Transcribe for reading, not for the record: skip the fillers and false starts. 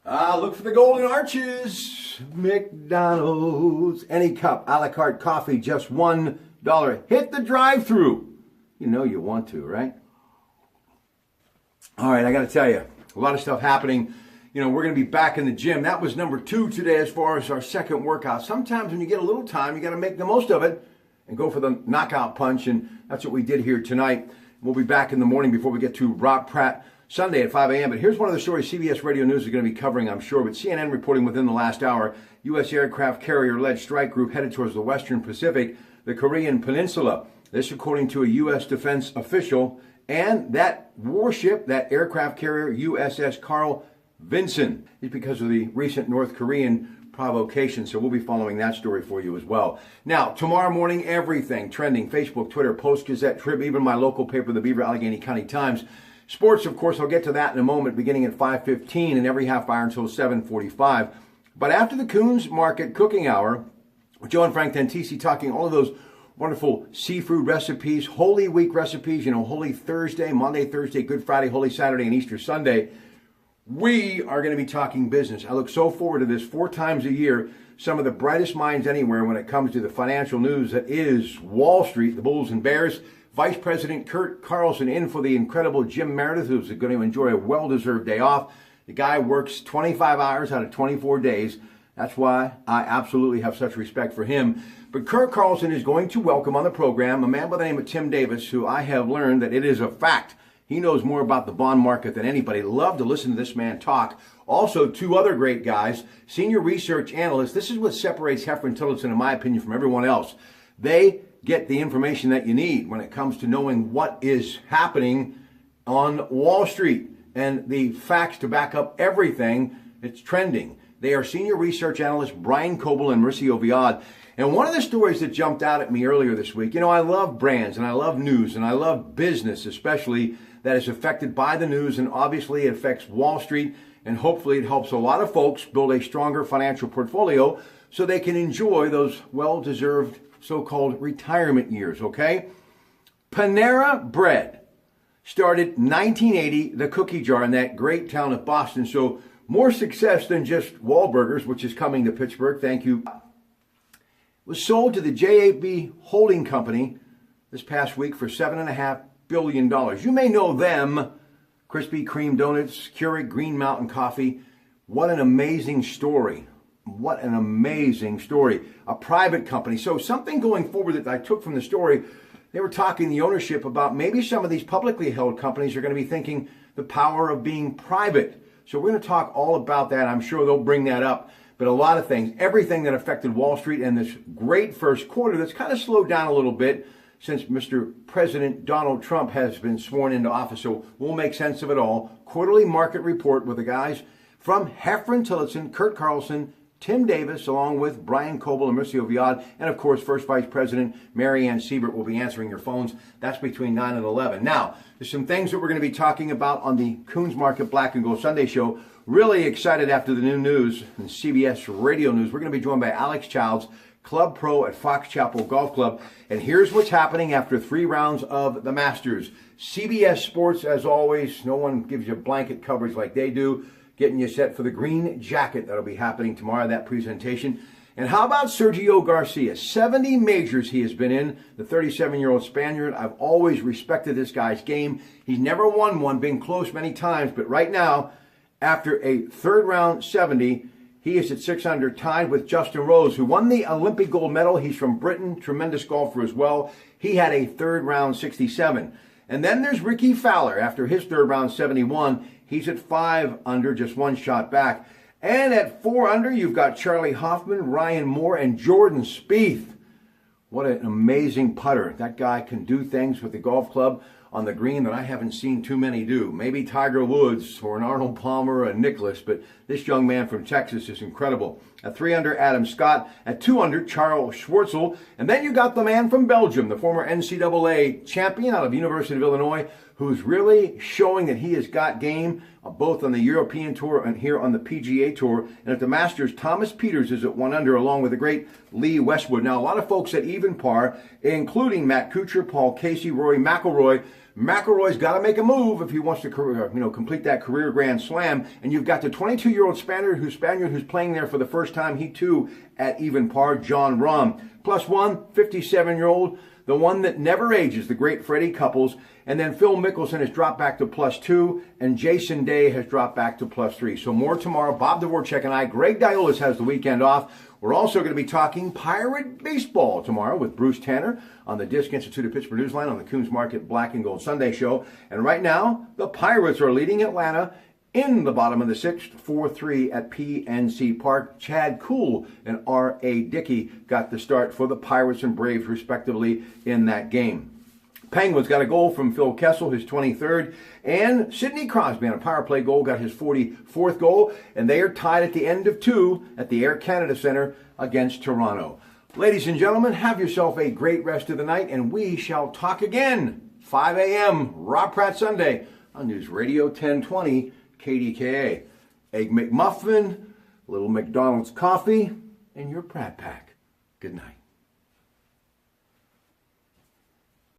Look for the golden arches. McDonald's. Any cup, a la carte coffee, just $1. Hit the drive-thru. You know you want to, right? All right, I got to tell you, a lot of stuff happening. You know, we're going to be back in the gym. That was number 2 today as far as our second workout. Sometimes when you get a little time, you got to make the most of it and go for the knockout punch, and that's what we did here tonight. We'll be back in the morning before we get to Pratte Sunday at 5 a.m. But here's one of the stories CBS Radio News is going to be covering, I'm sure. But CNN reporting within the last hour, U.S. aircraft carrier-led strike group headed towards the Western Pacific, the Korean Peninsula. This according to a U.S. defense official. And that warship, that aircraft carrier, USS Carl Vinson, is because of the recent North Korean provocation. So we'll be following that story for you as well. Now, tomorrow morning, everything trending: Facebook, Twitter, Post-Gazette, Trib, even my local paper, the Beaver Allegheny County Times. Sports, of course, I'll get to that in a moment, beginning at 5:15 and every half hour until 7:45. But after the Coons Market Cooking Hour, with Joe and Frank Dentisi talking all of those wonderful seafood recipes, Holy Week recipes, you know, Holy Thursday, Monday, Thursday, Good Friday, Holy Saturday, and Easter Sunday, we are going to be talking business. I look so forward to this 4 times a year. Some of the brightest minds anywhere when it comes to the financial news that is Wall Street, the Bulls and Bears. Vice President Kurt Carlson in for the incredible Jim Meredith, who's going to enjoy a well-deserved day off. The guy works 25 hours out of 24 days. That's why I absolutely have such respect for him. But Kurt Carlson is going to welcome on the program a man by the name of Tim Davis, who I have learned that it is a fact. He knows more about the bond market than anybody. Love to listen to this man talk. Also, 2 other great guys, senior research analysts. This is what separates Heffron Tillotson, in my opinion, from everyone else. They get the information that you need when it comes to knowing what is happening on Wall Street and the facts to back up everything that's trending. They are senior research analysts Brian Coble and Mauricio Viad. And one of the stories that jumped out at me earlier this week, you know, I love brands and I love news and I love business, especially that is affected by the news, and obviously it affects Wall Street, and hopefully it helps a lot of folks build a stronger financial portfolio so they can enjoy those well-deserved so-called retirement years, okay? Panera Bread started 1980, the cookie jar in that great town of Boston. So more success than just Wahlburgers, which is coming to Pittsburgh, thank you, was sold to the JAB Holding Company this past week for $7.5 billion. You may know them, Krispy Kreme donuts, Keurig Green Mountain Coffee. What an amazing story. What an amazing story. A private company. So something going forward that I took from the story, they were talking the ownership about maybe some of these publicly held companies are going to be thinking the power of being private. So we're going to talk all about that. I'm sure they'll bring that up. But a lot of things, everything that affected Wall Street and this great first quarter that's kind of slowed down a little bit since Mr. President Donald Trump has been sworn into office. So we'll make sense of it all. Quarterly market report with the guys from Heffron Tillotson, Kurt Carlson, Tim Davis, along with Brian Coble and Mauricio Viad, and of course, First Vice President Mary Ann Siebert will be answering your phones. That's between 9 and 11. Now, there's some things that we're going to be talking about on the Coons Market Black and Gold Sunday show. Really excited after the new news and CBS Radio News. We're going to be joined by Alex Childs, Club Pro at Fox Chapel Golf Club. And here's what's happening after 3 rounds of the Masters. CBS Sports, as always, no one gives you blanket coverage like they do, getting you set for the green jacket that'll be happening tomorrow, that presentation. And how about Sergio Garcia? 70 majors he has been in, the 37-year-old Spaniard. I've always respected this guy's game. He's never won one, been close many times, but right now, after a 3rd round 70, he is at 6 under, tied with Justin Rose, who won the Olympic gold medal. He's from Britain, tremendous golfer as well. He had a 3rd round 67. And then there's Ricky Fowler. After his 3rd round 71, he's at 5 under, just 1 shot back. And at 4 under, you've got Charlie Hoffman, Ryan Moore, and Jordan Spieth. What an amazing putter. That guy can do things with the golf club on the green that I haven't seen too many do. Maybe Tiger Woods or an Arnold Palmer or a Nicklaus, but this young man from Texas is incredible. At 3 under, Adam Scott. At 2 under, Charles Schwartzel. And then you got the man from Belgium, the former NCAA champion out of University of Illinois, who's really showing that he has got game, both on the European Tour and here on the PGA Tour. And at the Masters, Thomas Pieters is at 1 under, along with the great Lee Westwood. Now, a lot of folks at even par, including Matt Kuchar, Paul Casey, Rory McIlroy. McIlroy's got to make a move if he wants to complete that career Grand Slam. And you've got the 22-year-old Spaniard who's playing there for the first time. He too at even par, Jon Rahm. Plus one, 57-year-old, the one that never ages, the great Freddie Couples. And then Phil Mickelson has dropped back to plus 2, and Jason Day has dropped back to plus 3. So more tomorrow. Bob Dvorak and I. Greg Diolis has the weekend off. We're also going to be talking Pirate baseball tomorrow with Bruce Tanner on the Disc Institute of Pittsburgh Newsline on the Coons Market Black and Gold Sunday Show. And right now, the Pirates are leading Atlanta in the bottom of the sixth, 4-3 at PNC Park. Chad Kuhl and R.A. Dickey got the start for the Pirates and Braves, respectively, in that game. Penguins got a goal from Phil Kessel, his 23rd, and Sidney Crosby on a power play goal got his 44th goal, and they are tied at the end of 2 at the Air Canada Centre against Toronto. Ladies and gentlemen, have yourself a great rest of the night, and we shall talk again, 5 a.m., Rob Pratt Sunday on News Radio 1020 KDKA. Egg McMuffin, little McDonald's coffee, and your Pratt Pack. Good night.